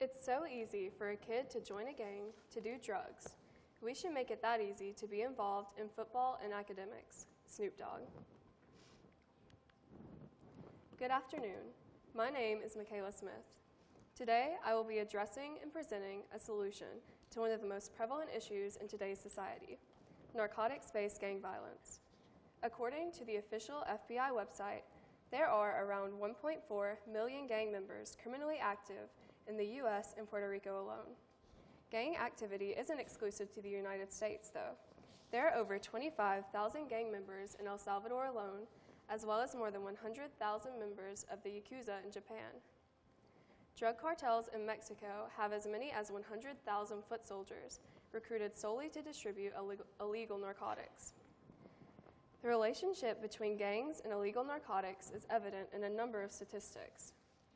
It's so easy for a kid to join a gang to do drugs. We should make it that easy to be involved in football and academics. Snoop Dogg. Good afternoon. My name is Michaela Smith. Today, I will be addressing and presenting a solution to one of the most prevalent issues in today's society, narcotics-based gang violence. According to the official FBI website, there are around 1.4 million gang members criminally active in the U.S. and Puerto Rico alone. Gang activity isn't exclusive to the United States, though. There are over 25,000 gang members in El Salvador alone, as well as more than 100,000 members of the Yakuza in Japan. Drug cartels in Mexico have as many as 100,000 foot soldiers recruited solely to distribute illegal narcotics. The relationship between gangs and illegal narcotics is evident in a number of statistics.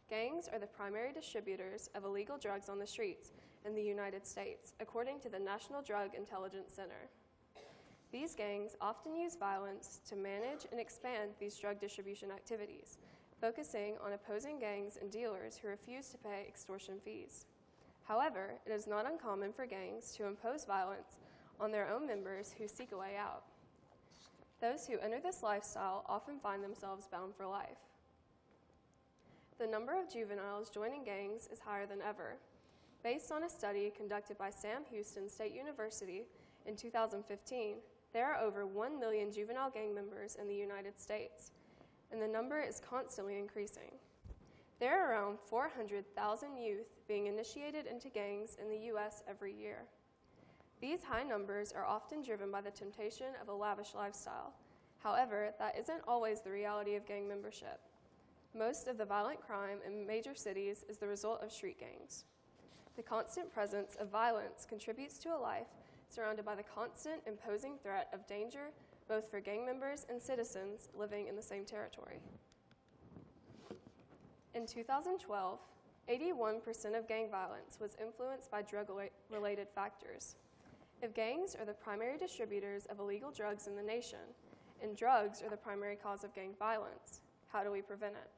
Gangs are the primary distributors of illegal drugs on the streets in the United States, according to the National Drug Intelligence Center. These gangs often use violence to manage and expand these drug distribution activities, focusing on opposing gangs and dealers who refuse to pay extortion fees. However, it is not uncommon for gangs to impose violence on their own members who seek a way out. Those who enter this lifestyle often find themselves bound for life. The number of juveniles joining gangs is higher than ever. Based on a study conducted by Sam Houston State University in 2015, there are over 1 million juvenile gang members in the United States, and the number is constantly increasing. There are around 400,000 youth being initiated into gangs in the U.S. every year. These high numbers are often driven by the temptation of a lavish lifestyle. However, that isn't always the reality of gang membership. Most of the violent crime in major cities is the result of street gangs. The constant presence of violence contributes to a life surrounded by the constant imposing threat of danger, both for gang members and citizens living in the same territory. In 2012, 81% of gang violence was influenced by drug-related factors. If gangs are the primary distributors of illegal drugs in the nation, and drugs are the primary cause of gang violence, how do we prevent it?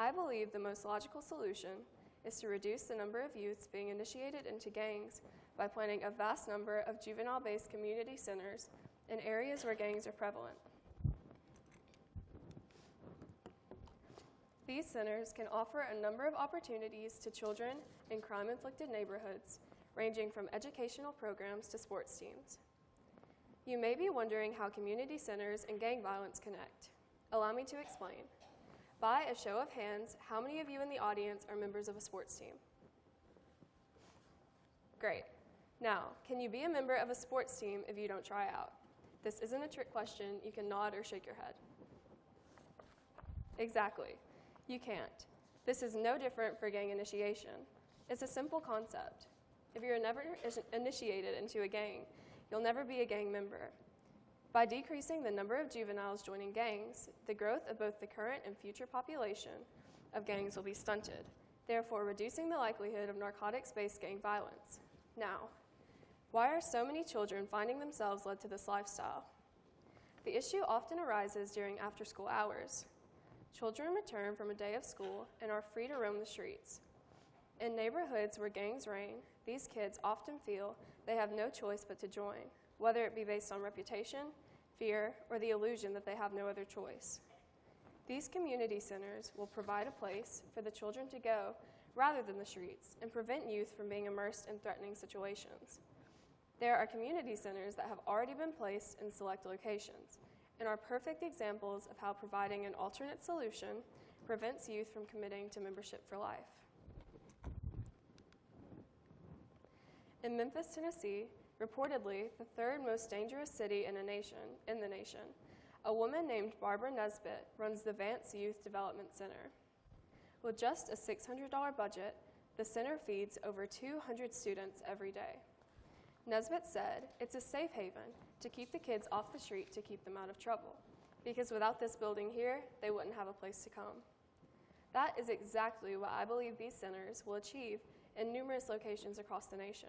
I believe the most logical solution is to reduce the number of youths being initiated into gangs by planning a vast number of juvenile-based community centers in areas where gangs are prevalent. These centers can offer a number of opportunities to children in crime-inflicted neighborhoods, ranging from educational programs to sports teams. You may be wondering how community centers and gang violence connect. Allow me to explain. By a show of hands, how many of you in the audience are members of a sports team? Great. Now, can you be a member of a sports team if you don't try out? This isn't a trick question. You can nod or shake your head. Exactly. You can't. This is no different for gang initiation. It's a simple concept. If you're never initiated into a gang, you'll never be a gang member. By decreasing the number of juveniles joining gangs, the growth of both the current and future population of gangs will be stunted, therefore reducing the likelihood of narcotics-based gang violence. Now, why are so many children finding themselves led to this lifestyle? The issue often arises during after-school hours. Children return from a day of school and are free to roam the streets. In neighborhoods where gangs reign, these kids often feel they have no choice but to join, whether it be based on reputation, fear, or the illusion that they have no other choice. These community centers will provide a place for the children to go rather than the streets and prevent youth from being immersed in threatening situations. There are community centers that have already been placed in select locations and are perfect examples of how providing an alternate solution prevents youth from committing to membership for life. In Memphis, Tennessee, reportedly the third most dangerous city in the nation, a woman named Barbara Nesbitt runs the Vance Youth Development Center. With just a $600 budget, the center feeds over 200 students every day. Nesbitt said it's a safe haven to keep the kids off the street to keep them out of trouble, because without this building here, they wouldn't have a place to come. That is exactly what I believe these centers will achieve in numerous locations across the nation.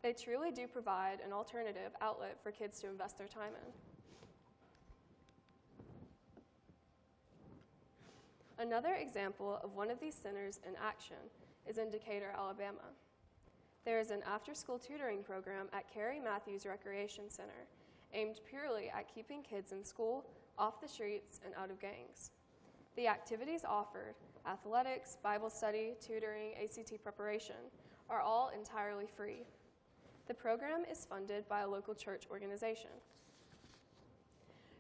They truly do provide an alternative outlet for kids to invest their time in. Another example of one of these centers in action is in Decatur, Alabama. There is an after-school tutoring program at Carrie Matthews Recreation Center aimed purely at keeping kids in school, off the streets, and out of gangs. The activities offered, athletics, Bible study, tutoring, ACT preparation, are all entirely free. The program is funded by a local church organization.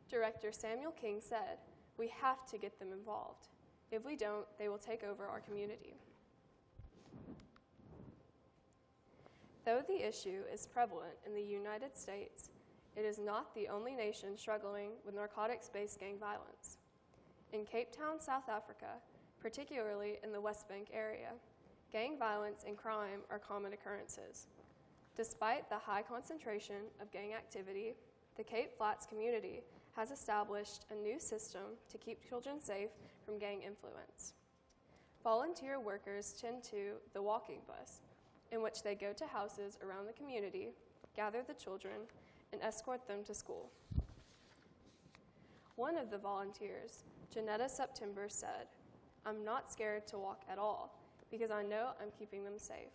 Director Samuel King said, "We have to get them involved. If we don't, they will take over our community." Though the issue is prevalent in the United States, it is not the only nation struggling with narcotics-based gang violence. In Cape Town, South Africa, particularly in the West Bank area, gang violence and crime are common occurrences. Despite the high concentration of gang activity, the Cape Flats community has established a new system to keep children safe from gang influence. Volunteer workers tend to the walking bus, in which they go to houses around the community, gather the children, and escort them to school. One of the volunteers, Janetta September, said, "I'm not scared to walk at all because I know I'm keeping them safe."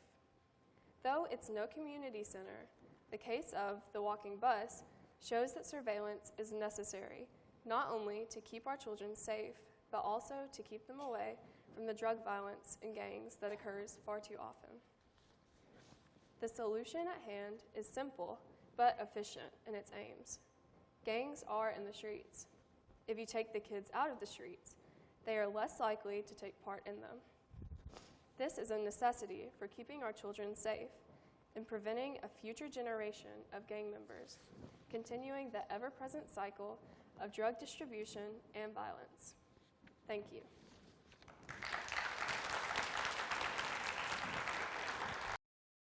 Though it's no community center, the case of the walking bus shows that surveillance is necessary, not only to keep our children safe, but also to keep them away from the drug violence in gangs that occurs far too often. The solution at hand is simple, but efficient in its aims. Gangs are in the streets. If you take the kids out of the streets, they are less likely to take part in them. This is a necessity for keeping our children safe and preventing a future generation of gang members, continuing the ever-present cycle of drug distribution and violence. Thank you.